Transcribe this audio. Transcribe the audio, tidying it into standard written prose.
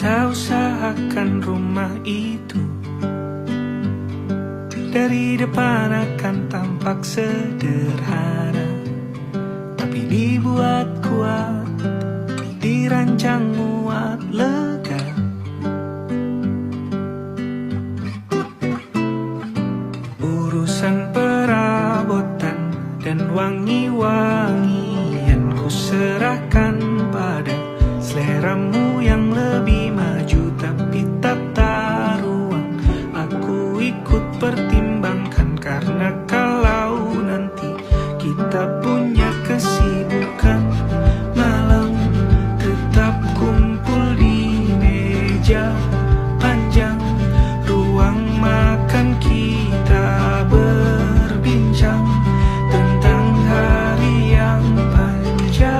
Kita usahakan rumah itu dari depan akan tampak sederhana, tapi dibuat kuat, dirancang muat lega. Urusan perabotan dan wangi-wangian ku serahkan pada seleramu yang lebih maju, tapi tata ruang aku ikut pertimbangkan, karena kalau nanti kita punya kesibukan, malam tetap kumpul di meja panjang ruang makan, kita berbincang tentang hari yang panjang.